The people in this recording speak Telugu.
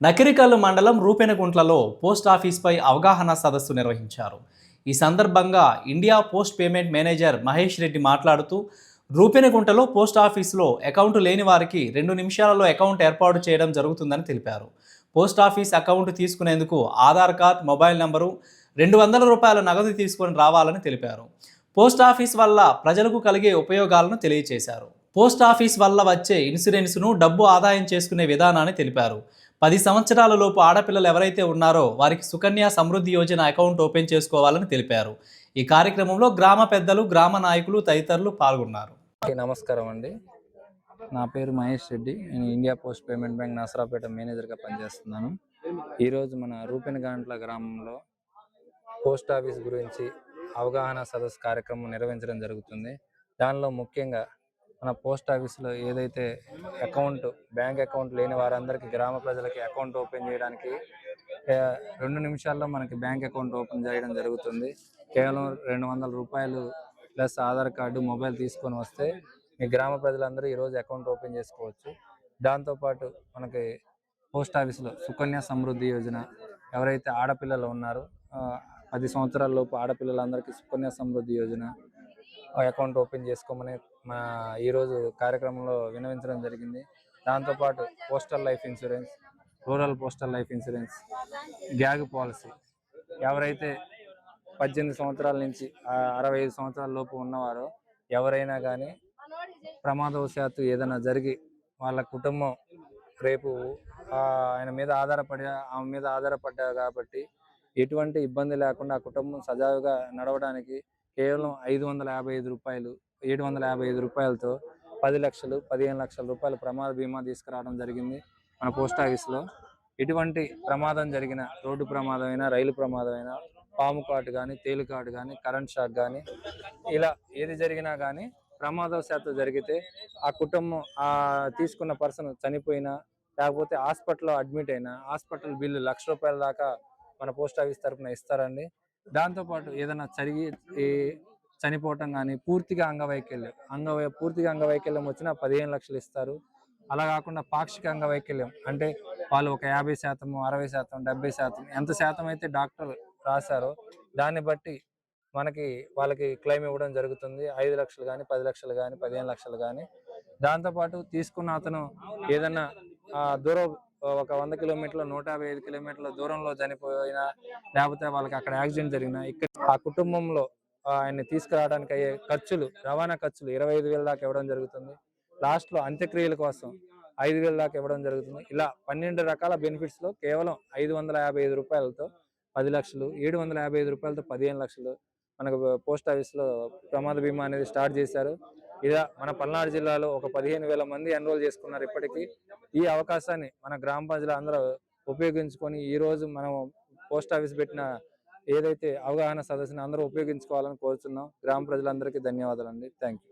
నకిరికల్లు మండలం రూపెనగుంట్లలో పోస్ట్ ఆఫీస్పై అవగాహన సదస్సు నిర్వహించారు. ఈ సందర్భంగా India post payment manager Mahesh Reddy మాట్లాడుతూ, రూపెనగుంటలో పోస్ట్ ఆఫీసులో అకౌంట్ లేని వారికి 2 నిమిషాలలో అకౌంట్ ఏర్పాటు చేయడం జరుగుతుందని తెలిపారు. పోస్ట్ ఆఫీస్ అకౌంట్ తీసుకునేందుకు ఆధార్ కార్డ్, మొబైల్ నంబరు, రూ. 200 నగదు తీసుకొని రావాలని తెలిపారు. పోస్ట్ ఆఫీస్ వల్ల ప్రజలకు కలిగే ఉపయోగాలను తెలియజేశారు. పోస్ట్ ఆఫీస్ వల్ల వచ్చే ఇన్సూరెన్స్ను డబ్బు ఆదాయం చేసుకునే విధానాన్ని తెలిపారు. 10 సంవత్సరాల లోపు ఆడపిల్లలు ఎవరైతే ఉన్నారో వారికి సుకన్య సమృద్ధి యోజన అకౌంట్ ఓపెన్ చేసుకోవాలని తెలిపారు. ఈ కార్యక్రమంలో గ్రామ పెద్దలు, గ్రామ నాయకులు తదితరులు పాల్గొన్నారు. నమస్కారం అండి. నా పేరు మహేష్ రెడ్డి. నేను India post payment bank Narasaraopet మేనేజర్గా పనిచేస్తున్నాను. ఈరోజు మన రూపెనగాంట్ల గ్రామంలో పోస్ట్ ఆఫీస్ గురించి అవగాహన సదస్సు కార్యక్రమం నిర్వహించడం జరుగుతుంది. దానిలో ముఖ్యంగా మన పోస్ట్ ఆఫీస్లో ఏదైతే బ్యాంక్ అకౌంట్ లేని వారందరికీ, గ్రామ ప్రజలకి అకౌంట్ ఓపెన్ చేయడానికి 2 నిమిషాల్లో మనకి బ్యాంక్ అకౌంట్ ఓపెన్ చేయడం జరుగుతుంది. కేవలం రూ. 200 ప్లస్ ఆధార్ కార్డు, మొబైల్ తీసుకొని వస్తే మీ గ్రామ ప్రజలందరూ ఈరోజు అకౌంట్ ఓపెన్ చేసుకోవచ్చు. దాంతోపాటు మనకి పోస్ట్ ఆఫీస్లో సుకన్య సమృద్ధి యోజన, ఎవరైతే ఆడపిల్లలు ఉన్నారో 10 సంవత్సరాల లోపు ఆడపిల్లలందరికీ సుకన్య సమృద్ధి యోజన అకౌంట్ ఓపెన్ చేసుకోమని ఈరోజు కార్యక్రమంలో విన్నవించడం జరిగింది. దాంతోపాటు postal life insurance, rural postal life insurance, gag policy, ఎవరైతే 18 సంవత్సరాల నుంచి 65 సంవత్సరాల లోపు ఉన్నవారో ఎవరైనా కానీ ప్రమాదవశాత్తు ఏదైనా జరిగి వాళ్ళ కుటుంబం రేపు ఆమె మీద ఆధారపడ్డా కాబట్టి ఎటువంటి ఇబ్బంది లేకుండా ఆ కుటుంబం సజావుగా నడవడానికి కేవలం రూ. 755తో 10 లక్షలు, 15 లక్షల రూపాయల ప్రమాద బీమా తీసుకురావడం జరిగింది మన పోస్ట్ ఆఫీస్లో. ఎటువంటి ప్రమాదం జరిగినా, రోడ్డు ప్రమాదం అయినా, రైలు ప్రమాదం అయినా, పాము కాటు కానీ, తేలు కాటు కానీ, కరెంట్ షాక్ కానీ, ఇలా ఏది జరిగినా కానీ ప్రమాదవశాత్తు జరిగితే ఆ కుటుంబం తీసుకున్న పర్సన్ చనిపోయినా, లేకపోతే హాస్పిటల్లో అడ్మిట్ అయినా హాస్పిటల్ బిల్లు ₹1,00,000 దాకా మన పోస్ట్ ఆఫీస్ తరఫున ఇస్తారండి. దాంతోపాటు ఏదైనా చనిపోవటం కానీ, పూర్తిగా అంగవైకల్యం వచ్చినా 15 లక్షలు ఇస్తారు. అలా కాకుండా పాక్షిక అంగవైకల్యం అంటే వాళ్ళు ఒక 50%, 60%, 70% ఎంత శాతం అయితే డాక్టర్ రాశారో దాన్ని బట్టి వాళ్ళకి క్లెయిమ్ ఇవ్వడం జరుగుతుంది. 5 లక్షలు కానీ, 10 లక్షలు కానీ, 15 లక్షలు కానీ. దాంతోపాటు తీసుకున్న అతను ఏదన్నా దూరం ఒక 100 కిలోమీటర్లు, 155 కిలోమీటర్ల దూరంలో చనిపోయినా, లేకపోతే వాళ్ళకి అక్కడ యాక్సిడెంట్ జరిగినా, ఇక్కడ ఆ కుటుంబంలో ఆయన్ని తీసుకురావడానికి అయ్యే రవాణా ఖర్చులు 25,000 దాకా ఇవ్వడం జరుగుతుంది. లాస్ట్లో అంత్యక్రియల కోసం 5,000 దాకా ఇవ్వడం జరుగుతుంది. ఇలా 12 రకాల బెనిఫిట్స్లో కేవలం రూ. 555తో 10 లక్షలు, రూ. 755తో 15 లక్షలు మనకు పోస్ట్ ఆఫీస్లో ప్రమాద బీమా అనేది స్టార్ట్ చేశారు. ఇలా మన పల్నాడు జిల్లాలో ఒక 15,000 మంది ఎన్రోల్ చేసుకున్నారు ఇప్పటికీ. ఈ అవకాశాన్ని మన గ్రామ ప్రజలందరూ ఉపయోగించుకొని ఈరోజు మనం పోస్ట్ ఆఫీస్ పెట్టిన ఏదైతే అవగాహన సదస్సుని అందరూ ఉపయోగించుకోవాలని కోరుతున్నాం. గ్రామ ప్రజలందరికీ ధన్యవాదాలండి. Thank you.